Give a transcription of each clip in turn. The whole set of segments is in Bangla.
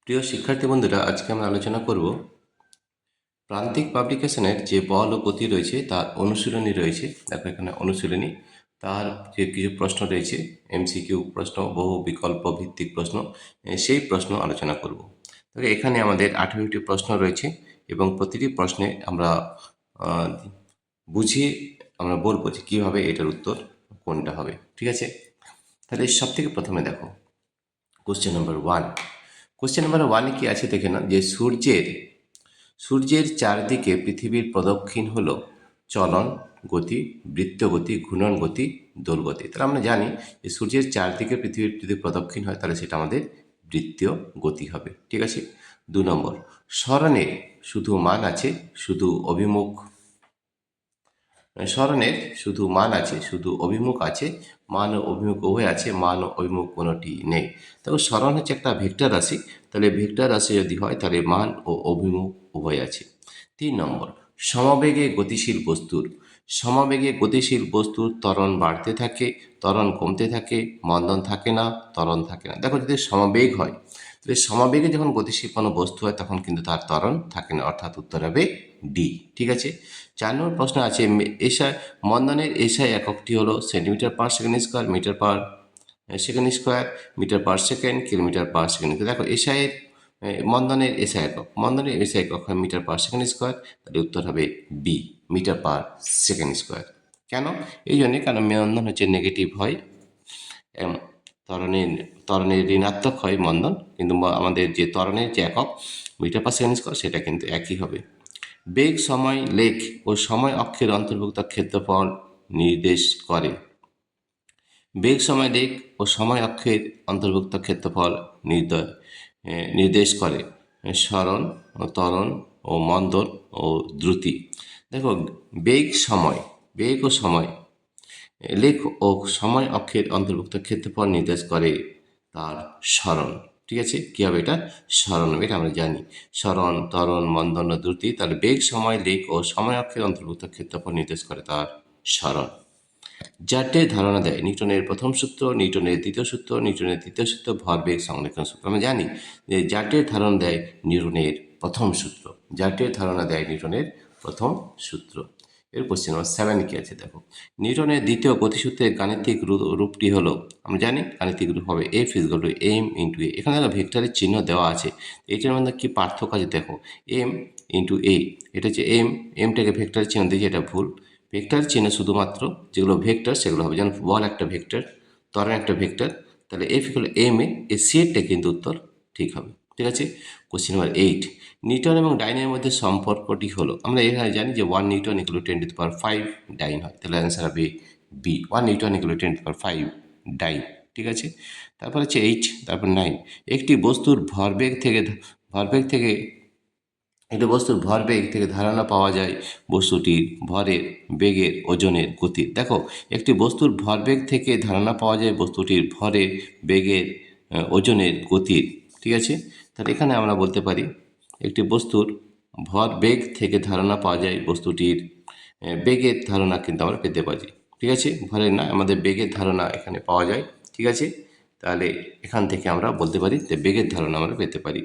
প্রিয় শিক্ষার্থী বন্ধুরা, আজকে আমরা আলোচনা করব প্রান্তিক পাবলিকেশনের যে বল ও গতি রয়েছে তার অনুশীলনী রয়েছে। দেখো এখানে অনুশীলনী, তার যে কিছু প্রশ্ন রয়েছে, এমসিকিউ প্রশ্ন, বহু বিকল্প ভিত্তিক প্রশ্ন, সেই প্রশ্ন আলোচনা করব। তবে এখানে আমাদের 18টি প্রশ্ন রয়েছে এবং প্রতিটি প্রশ্নে আমরা আহ, বুঝিয়ে আমরা বলবো যে কীভাবে এটার উত্তর কোনটা হবে। ঠিক আছে, তাহলে সব থেকে প্রথমে দেখো কোশ্চেন নাম্বার 1। কোশ্চেন নাম্বার 1 কি আছে দেখে না, যে সূর্যের চারদিকে পৃথিবীর প্রদক্ষিণ হলো চলন গতি, বৃত্ত গতি, ঘূর্ণন গতি, দোল গতি। তাহলে আমরা জানি যে সূর্যের চারদিকে পৃথিবীর যদি প্রদক্ষিণ হয় তাহলে সেটা আমাদের বৃত্তীয় গতি হবে। ঠিক আছে। 2 নম্বর, স্মরণের শুধু মান আছে, শুধু অভিমুখ স্মরণের শুধু মান আছে, শুধু অভিমুখ আছে, মান ও অভিমুখ উভয় আছে, মান ও অভিমুখ কোনোটি নেই। তবে স্মরণ হচ্ছে একটা ভেক্টর রাশি, তাহলে ভেক্টর রাশি যদি হয় তাহলে মান ও অভিমুখ উভয় আছে। 3 নম্বর, সমবেগে গতিশীল বস্তুর ত্বরণ বাড়তে থাকে, ত্বরণ কমতে থাকে, মন্দন থাকে না, ত্বরণ থাকে না। দেখো, যদি সমবেগ হয় তাহলে সমবেগে যখন গতিশীল কোনো বস্তু হয় তখন কিন্তু তার ত্বরণ থাকে না, অর্থাৎ উত্তর হবে ডি। ঠিক আছে। 4 নম্বর প্রশ্ন আছে, এসআই মন্দনের এসআই এককটি হলো centimetre per second square, metre per second square, metre per second, kilometre per second. দেখো এসআইয়ের মন্দনের এসআই একক হয় মিটার পার সেকেন্ড স্কোয়ার, তাহলে উত্তর হবে B, metre per second square. কেন? এই জন্যে, কারণ মন্দন হচ্ছে নেগেটিভ হয়, এম, ত্বরণের ত্বরণের ঋণাত্মক হয় মন্দন, কিন্তু আমাদের যে ত্বরণের যে একক মিটার পার সেকেন্ড স্কোয়ার সেটা কিন্তু একই হবে। বেগ, সময়, লেখ ও সময় অক্ষের অন্তর্ভুক্ত ক্ষেত্রফল নির্দেশ করে। বেগ, সময়, লেখ ও সময় অক্ষের অন্তর্ভুক্ত ক্ষেত্রফল নির্দেশ করে স্মরণ ও ত্বরণ ও মন্দন ও দ্রুতি। দেখো, বেগ বেগ ও সময়, লেখ ও সময় অক্ষের অন্তর্ভুক্ত ক্ষেত্রফল নির্দেশ করে তার স্মরণ। ঠিক আছে, কী হবে এটা? স্মরণ হবে, এটা আমরা জানি। স্মরণ, ত্বরণ, মন্দন ও দ্রুতি, তাহলে বেগ, সময়, লেখ ও সময় অক্ষের অন্তর্ভুক্ত ক্ষেত্রফল নির্দেশ করে তার স্মরণ। জাটের ধারণা দেয় নিউটনের প্রথম সূত্র, নিউটনের দ্বিতীয় সূত্র, নিউটনের তৃতীয় সূত্র, ভরবেগ সংরক্ষণ সূত্র। আমরা জানি যে জাটের ধারণা দেয় নিউটনের প্রথম সূত্র। জাটের ধারণা দেয় নিউটনের প্রথম সূত্র। এর কোশ্চেন নাম্বার 7 কি আছে দেখো, নিউটনের দ্বিতীয় গতিসূত্রের গাণিতিক রূপটি হলো, আমরা জানি গাণিতিক রূপ হবে এফ ইজগাল টু এম ইন্টু এ। এখানে দেখো ভেক্টরের চিহ্ন দেওয়া আছে, এটার মধ্যে কি পার্থক্য আছে দেখো, এম ইন্টু এ, এটা হচ্ছে এমটাকে ভেক্টরের চিহ্ন দিয়েছে, এটা ভুল। ভেক্টর চিহ্ন শুধুমাত্র যেগুলো ভেক্টর সেগুলো হবে, যেমন বল একটা ভেক্টর, ত্বরণ একটা ভেক্টর, তাহলে এফ ইকুয়াল এম এ সিএরটা কিন্তু উত্তর ঠিক হবে। ঠিক আছে। কোশ্চেন নাম্বার 8, নিউটন এবং ডাইনের মধ্যে সম্পর্কটি হলো, আমরা এখানে জানি যে 1 নিউটন ইকুয়াল 10⁵ ডাইন হয়, তাহলে অ্যান্সার হবে বি, 1 নিউটন ইকুয়াল 10⁵ ডাইন। ঠিক আছে। তারপর হচ্ছে 8, তারপর 9, একটি বস্তুর ভরবেগ থেকে ধারণা পাওয়া যায় বস্তুটির ভরের, বেগের, ওজনের, গতির। দেখো, একটি বস্তুর ভরবেগ থেকে ধারণা পাওয়া যায় বস্তুটির ভরের, বেগের, ওজনের, গতির। ঠিক আছে। তাহলে এখানে আমরা বলতে পারি একটি বস্তুর ভরবেগ থেকে ধারণা পাওয়া যায় বস্তুটির বেগের ধারণা কিন্তু আমরা পেতে পারি। ঠিক আছে, ভরের না, আমাদের বেগের ধারণা এখানে পাওয়া যায়। ঠিক আছে, তাহলে এখান থেকে আমরা বলতে পারি যে বেগের ধারণা আমরা পেতে পারি।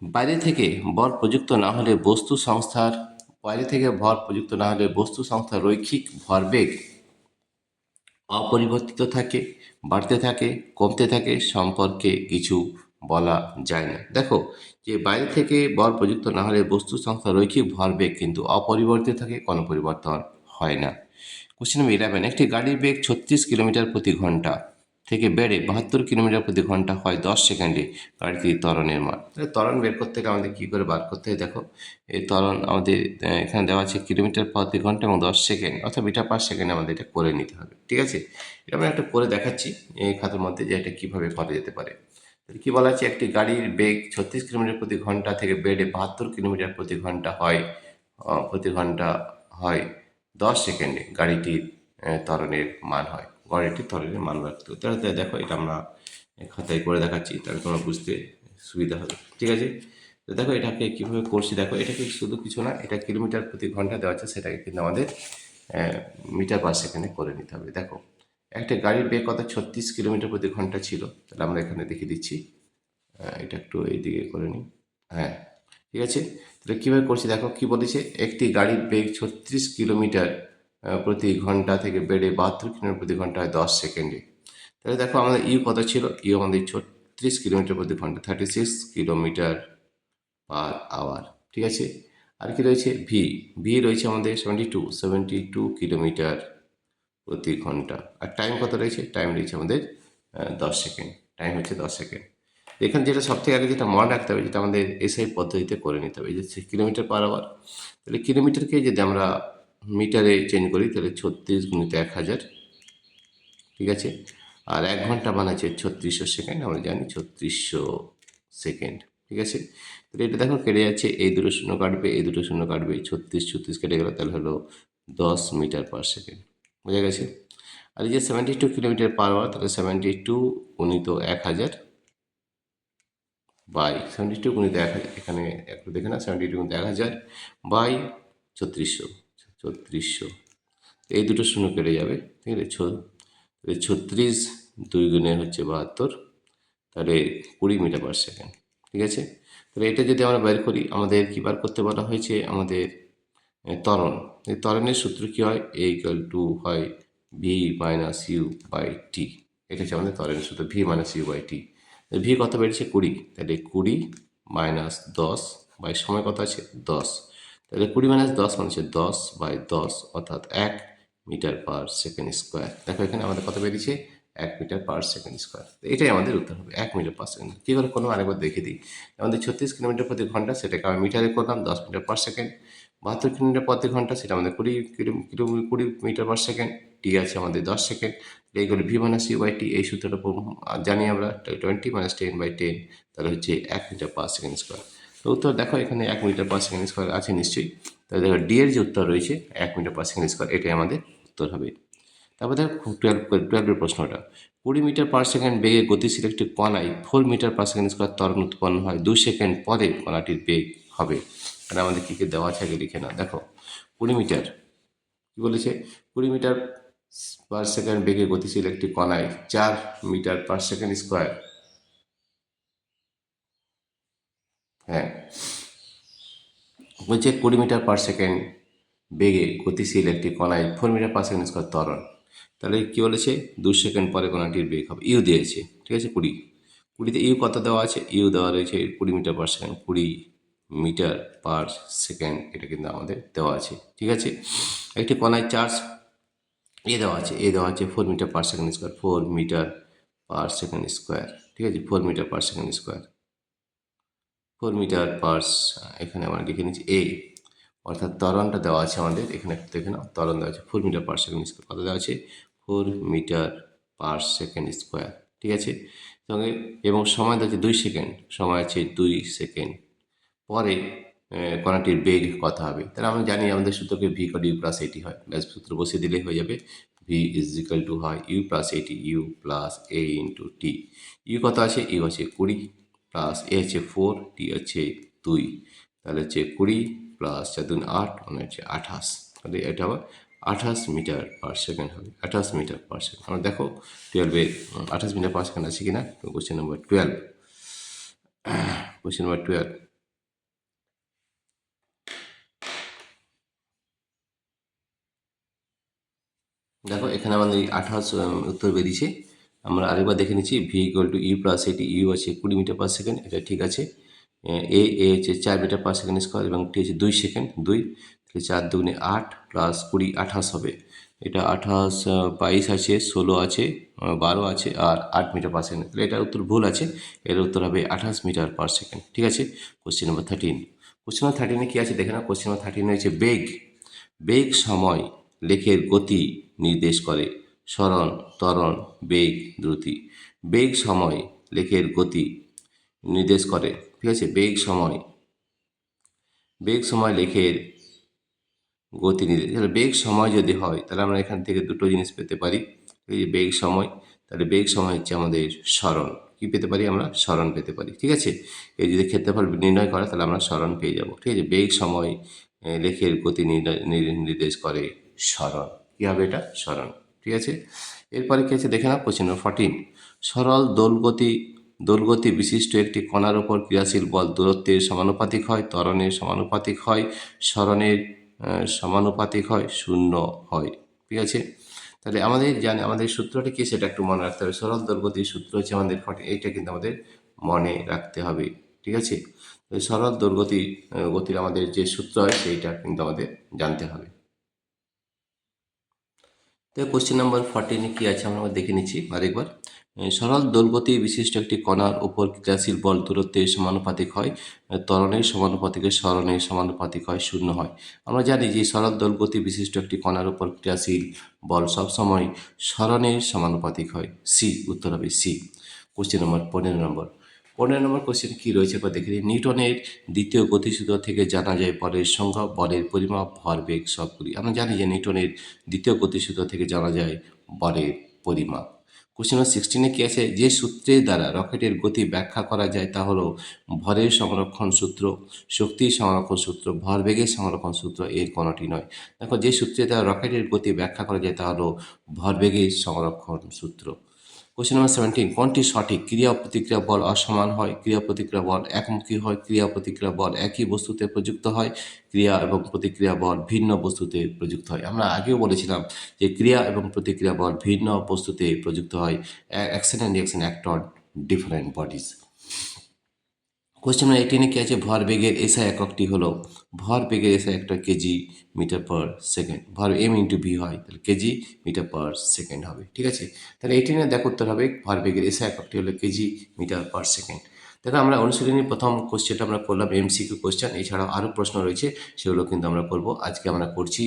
বাইরে থেকে ভর প্রযুক্ত না হলে বস্তু সংস্থার রৈখিক ভরবেগ অপরিবর্তিত থাকে, বাড়তে থাকে, কমতে থাকে, সম্পর্কে কিছু বলা যায় না। দেখো, যে বাইরে থেকে বল প্রযুক্ত না হলে বস্তু সংস্থার রৈখিক ভরবেগ কিন্তু অপরিবর্তিত থাকে, কোনো পরিবর্তন হয় না। কোশ্চেন নাম্বার 11, একটি গাড়ির বেগ 36 কিলোমিটার প্রতি ঘন্টা থেকে বেড়ে 72 কিলোমিটার প্রতি ঘন্টা হয় 10 সেকেন্ডে, গাড়িটির ত্বরণের মান। তাহলে ত্বরণ বের করতে গেলে আমাদের কী করে বার করতে হয় দেখো, এই ত্বরণ আমাদের এখানে দেওয়া আছে কিলোমিটার প্রতি ঘন্টা এবং 10 সেকেন্ড, অর্থাৎ মিটার পার সেকেন্ডে আমাদের এটা করে নিতে হবে। ঠিক আছে, এটা আমরা একটা করে দেখাচ্ছি এই খাতার মধ্যে যে এটা কীভাবে করা যেতে পারে। তাহলে কী বলা আছে, একটি গাড়ির বেগ 36 কিলোমিটার প্রতি ঘন্টা থেকে বেড়ে 72 কিলোমিটার প্রতি ঘন্টা হয় 10 সেকেন্ডে, গাড়িটির ত্বরণের মান হয়, গাড়িটির ত্বরণের মান রাখতে হবে। তাহলে দেখো, এটা আমরা খাতায় করে দেখাচ্ছি, তাহলে তোমার বুঝতে সুবিধা হবে। ঠিক আছে। তো দেখো এটাকে কীভাবে করছি, দেখো এটাকে শুধু কিছু না, এটা কিলোমিটার প্রতি ঘন্টা দেওয়া আছে, সেটাকে কিন্তু আমাদের মিটার পার সেকেন্ডে করে নিতে হবে। দেখো, একটা গাড়ির বেগ কত, 36 কিলোমিটার প্রতি ঘন্টা ছিল, তাহলে আমরা এখানে দেখে দিচ্ছি এটা একটু এইদিকে করে নিই। হ্যাঁ, ঠিক আছে। তাহলে কীভাবে করছি দেখো, কি বলেছে, একটি গাড়ির বেগ 36 কিলোমিটার প্রতি ঘন্টা থেকে বেড়ে 72 কিলোমিটার প্রতি ঘন্টা হয় 10 সেকেন্ডে। তাহলে দেখো আমাদের ইউ কত ছিল, ইউ আমাদের 36 কিলোমিটার প্রতি ঘন্টা, 36 কিলোমিটার পার আওয়ার, ঠিক আছে। আর কি রয়েছে, ভি, ভি রয়েছে আমাদের 72 কিলোমিটার প্রতি ঘন্টা। আর টাইম কত রয়েছে, টাইম রয়েছে আমাদের 10 সেকেন্ড, টাইম হচ্ছে 10 সেকেন্ড। এখানে যেটা সব থেকে আগে যেটা মনে রাখতে হবে, যেটা আমাদের এসআই পদ্ধতিতে করে নিতে হবে, যে কিলোমিটার পার আওয়ার। তাহলে কিলোমিটারকে যদি আমরা মিটারে চেঞ্জ করি, তাহলে 36 × 1000, ঠিক আছে। আর 1 ঘন্টা বানাচ্ছে 3600 সেকেন্ড, আমরা জানি 3600 সেকেন্ড, ঠিক আছে। তাহলে এটা দেখো কেটে যাচ্ছে, এই দুটো শূন্য কাটবে, এই দুটো শূন্য কাটবে, 36 কেটে গেল, তাহলে হলো 10 মিটার পার সেকেন্ড, বোঝা গেছে। আর এই যে 72 কিলোমিটার পার আওয়ার, তাহলে 72 × 1000 বাই 72 × 1000, এখানে একটু দেখে না, 72 × 1000 বাই 3600, এই দুটো শূন্য কেটে যাবে, ঠিক আছে। 36 2 গুণে হচ্ছে 72, তাহলে 20 মিটার পার সেকেন্ড, ঠিক আছে। তাহলে এটা যদি আমরা বের করি, আমাদের কী বার করতে বলা হয়েছে, আমাদের ত্বরণ। এই ত্বরণের সূত্র কী হয়, এ ইকুয়াল টু হয় V minus U by T. এটা হচ্ছে আমাদের ত্বরণের সূত্র, V minus U by T. V কত বেড়েছে, 20, তাহলে 20 মাইনাস 10 বাই সময় কত আছে 10, তাহলে 20 মাইনাস 10 মানে হচ্ছে 10/10, অর্থাৎ 1 মিটার পার সেকেন্ড স্কোয়ার। দেখো এখানে আমাদের কত বেরিয়েছে, 1 মিটার পার সেকেন্ড স্কোয়ার। এটাই আমাদের উত্তর হবে, 1 মিটার পার সেকেন্ড। কী করে কোনো আরেকবার দেখে দিই, আমাদের 36 কিলোমিটার প্রতি ঘন্টা, সেটাকে আমি মিটারে করলাম 10 মিটার পার সেকেন্ড। 72 কিলোমিটার প্রতি ঘন্টা, সেটা আমাদের 20 মিটার পার সেকেন্ড। টি আছে আমাদের 10 সেকেন্ড। এইগুলো ভি মাইনাস ইউ বাই টি, এই সূত্রটা জানি আমরা, 20 - 10/10, তাহলে হচ্ছে 1 মিটার পার সেকেন্ড স্কোয়ার। তো উত্তর দেখো এখানে 1 মিটার পার সেকেন্ড স্কোয়ার আছে নিশ্চয়ই। তাহলে দেখো ডি এর যে উত্তর রয়েছে 1 মিটার পার সেকেন্ড স্কোয়ার, এটাই আমাদের উত্তর হবে। তারপর দেখো 12-এর প্রশ্নটা, 20 মিটার পার সেকেন্ড বেগে গতিশীল একটি কণায় 4 মিটার পার সেকেন্ড স্কোয়ার ত্বরণ উৎপন্ন হয়, 2 সেকেন্ড পরে কণাটির বেগ হবে। মানে আমাদের কী কী দেওয়া আছে আগে লিখে নাও। দেখো 20 মিটার, কী বলেছে, 20 মিটার পার সেকেন্ড বেগে গতিশীল একটি কণায় 4 মিটার পার সেকেন্ড স্কোয়ার, হ্যাঁ, বলছে 20 মিটার পার সেকেন্ড বেগে গতিশীল একটি কণায় 4 মিটার পার সেকেন্ড স্কোয়ার ত্বরণ। তাহলে কী বলেছে, 2 সেকেন্ড পরে কণাটির বেগ হবে, ইউ দিয়েছে, ঠিক আছে। 20তে ইউ কত দেওয়া আছে, ইউ দেওয়া রয়েছে 20 metre per second, 20 metre per second, এটা কিন্তু আমাদের দেওয়া আছে, ঠিক আছে। একটি কণায় চার্জ এ দেওয়া আছে, এ দেওয়া আছে 4 metre per second square, 4 metre per second square, ঠিক আছে। 4 metre per second square, 4 metre per, এখানে আমরা লিখে নিচ্ছি এ, অর্থাৎ ত্বরণটা দেওয়া আছে আমাদের এখানে, একটু দেখে নাও, ত্বরণ দেওয়া আছে 4 মিটার পার সেকেন্ড স্কোয়ার, কত দেওয়া আছে 4 মিটার পার সেকেন্ড স্কোয়ার, ঠিক আছে। সঙ্গে এবং সময় দেওয়া আছে 2 সেকেন্ড, সময় আছে 2 সেকেন্ড পরে কণাটির বেগ কত হবে। তাহলে আমরা জানি আমাদের সূত্রকে ভি কট ইউ প্লাস এটি হয়, ব্যাস সূত্র বসিয়ে দিলেই হয়ে যাবে। ভি ইজ ইকাল টু হয় u plus at, u plus a into t. U কত আছে, ইউ আছে 20, প্লাস এ হচ্ছে 4, টি হচ্ছে 2, তাহলে হচ্ছে 20 প্লাস 4 2 8, মানে হচ্ছে 28। তাহলে এটা আবার 28 মিটার পার সেকেন্ড হবে, 28 মিটার পার সেকেন্ড। আমরা দেখো 12-এ 28 মিটার পার সেকেন্ড আছে কিনা। কোশ্চেন নম্বর 12, কোশ্চেন নম্বর 12, দেখো এখানে আমাদের 28 উত্তর বেরিয়েছে। আমরা আরেকবার দেখে নিচ্ছি, v equal to u plus at, u আছে 20 মিটার পার সেকেন্ড, এটা ঠিক আছে। এ হচ্ছে 4 মিটার পার সেকেন্ড স্কোয়ার, এবং টি হচ্ছে 2 সেকেন্ড, 2, তাহলে 4 2 8 প্লাস 20 28 হবে। এটা 28, 22 আছে, 16 আছে, 12 আছে, আর 8 মিটার পার সেকেন্ড, তাহলে এটার উত্তর ভুল আছে। এর উত্তর হবে 28 মিটার পার সেকেন্ড, ঠিক আছে। কোশ্চেন নম্বর 13, কোশ্চেন নম্বর 13-এ কী আছে দেখে না, কোশ্চেন নম্বর 13 হচ্ছে বেগ, বেগ সময় লেখের গতি নির্দেশ করে, সরণ, ত্বরণ, বেগ, দ্রুতি। বেগ সময় লেখের গতি নির্দেশ করে, ঠিক আছে। বেগ সময়, বেগ সময় লেখের গতি নির্দেশ, তাহলে বেগ সময় যদি হয়, তাহলে আমরা এখান থেকে দুটো জিনিস পেতে পারি। এই যে বেগ সময়, তাহলে বেগ সময় হচ্ছে আমাদের সরণ, কী পেতে পারি আমরা, সরণ পেতে পারি, ঠিক আছে। এই যদি ক্ষেত্রফল নির্ণয় করে, তাহলে আমরা সরণ পেয়ে যাব, ঠিক আছে। বেগ সময় লেখের গতি নির্দেশ করে সরণ, কী হবে এটা, সরণ, ঠিক আছে। এরপরে কী আছে দেখে নাও, কোশ্চেন নম্বর 14, সরল দোলগতি দোলগতি বিশিষ্ট একটি কণার উপর ক্রিয়াশীল বল দূরত্বের সমানুপাতিক হয়, ত্বরণের সমানুপাতিক হয়, সরণের সমানুপাতিক হয়, শূন্য হয়। ঠিক আছে, তাহলে আমাদের জানি আমাদের সূত্রটা কি সেটা একটু মনে রাখতে হবে। সরল দোলগতির সূত্র হচ্ছে আমাদের এইটা কিন্তু আমাদের মনে রাখতে হবে। ঠিক আছে, তো সরল দোলগতি গতির আমাদের যে সূত্র হয় সেইটা কিন্তু আমাদের জানতে হবে। তো কোশ্চেন নাম্বার 14 কি আছে আমরা দেখে নিচ্ছি আরেকবার। সরল দোলগতি বিশিষ্ট একটি কণার উপর ক্রিয়াশীল বল দূরত্বের সমানুপাতিক হয়, ত্বরণের সমানুপাতিকে সরণের সমানুপাতিক হয়, শূন্য হয়। আমরা জানি যে সরল দোলগতি বিশিষ্ট একটি কণার উপর ক্রিয়াশীল বল সবসময় সরণের সমানুপাতিক হয়। সি, উত্তর হবে সি। কোশ্চেন নম্বর 15 নম্বর। 15 নম্বর কোশ্চেন কি রয়েছে একবার দেখে নিই। নিউটনের দ্বিতীয় গতিসূত্র থেকে জানা যায় বলের সংজ্ঞা, বলের পরিমাপ, ভরবেগ সবগুলি। আমরা জানি যে নিউটনের দ্বিতীয় গতিসূত্র থেকে জানা যায় বলের পরিমাপ। কোশ্চেন নম্বর 16 কি আছে, যে সূত্রের দ্বারা রকেটের গতি ব্যাখ্যা করা যায় তা হলো ভরের সংরক্ষণ সূত্র, শক্তির সংরক্ষণ সূত্র, ভরবেগের সংরক্ষণ সূত্র, এর কোনোটি নয়। দেখো, যে সূত্রের দ্বারা রকেটের গতি ব্যাখ্যা করা যায় তা হলো ভরবেগের সংরক্ষণ সূত্র। কোশ্চেন নম্বর 17, কোনটি সঠিক? ক্রিয়া ও প্রতিক্রিয়া বল অসমান হয়, ক্রিয়া প্রতিক্রিয়া বল একমুখী হয়, ক্রিয়া প্রতিক্রিয়া বল একই বস্তুতে প্রযুক্ত হয়, ক্রিয়া এবং প্রতিক্রিয়া বল ভিন্ন বস্তুতে প্রযুক্ত হয়। আমরা আগেও বলেছিলাম যে ক্রিয়া এবং প্রতিক্রিয়া বল ভিন্ন বস্তুতে প্রযুক্ত হয়। Action and reaction act on different bodies. Question number 18 কি আছে, ভরবেগের এসআই এককটি হলো, ভরবেগের এসআই একটা কেজি মিটার পার সেকেন্ড। ভর এম ইন্টু ভি হয়, তাহলে কেজি মিটার পার সেকেন্ড হবে। ঠিক আছে, তাহলে 18 দেখো উত্তর হবে ভরবেগের এসআই এককটি হলো কেজি মিটার পার সেকেন্ড। দেখো, আমরা অনুশীলনীর প্রথম কোশ্চেনটা আমরা করলাম এমসিকিউ কোশ্চেন, এছাড়াও আরও প্রশ্ন রয়েছে, সেগুলো কিন্তু আমরা করব। আজকে আমরা করছি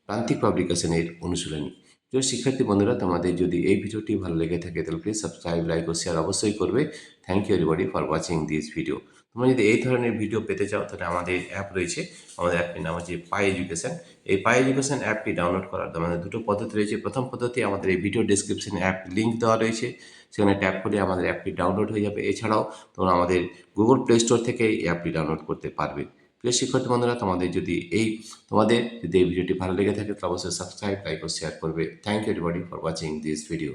প্রান্তিক পাবলিকেশনের অনুশীলনী। প্রিয় শিক্ষার্থী বন্ধুরা, তোমাদের যদি এই ভিডিওটি ভালো লেগে থাকে তাহলে প্লিজ সাবস্ক্রাইব, লাইক ও শেয়ার অবশ্যই করবে। Thank you everybody for watching this video. তোমরা যদি এই ধরনের ভিডিও পেতে চাও তাহলে আমাদের অ্যাপ রয়েছে, আমাদের অ্যাপটির নাম হচ্ছে পাই এডুকেশন। এই পাই এডুকেশন অ্যাপটি ডাউনলোড করার আমাদের দুটো পদ্ধতি রয়েছে। প্রথম পদ্ধতি, আমাদের এই ভিডিও ডেসক্রিপশনে অ্যাপ লিঙ্ক দেওয়া রয়েছে, সেখানে ট্যাপ করে আমাদের অ্যাপটি ডাউনলোড হয়ে যাবে। এছাড়াও তোমরা আমাদের গুগল প্লে স্টোর থেকে এই অ্যাপটি ডাউনলোড করতে পারবে। প্রিয় শিক্ষার্থী বন্ধুরা, তোমাদের যদি এই ভিডিওটি ভালো লেগে থাকে তাহলে অবশ্যই সাবস্ক্রাইব, লাইক ও শেয়ার করবে। Thank you everybody for watching this video.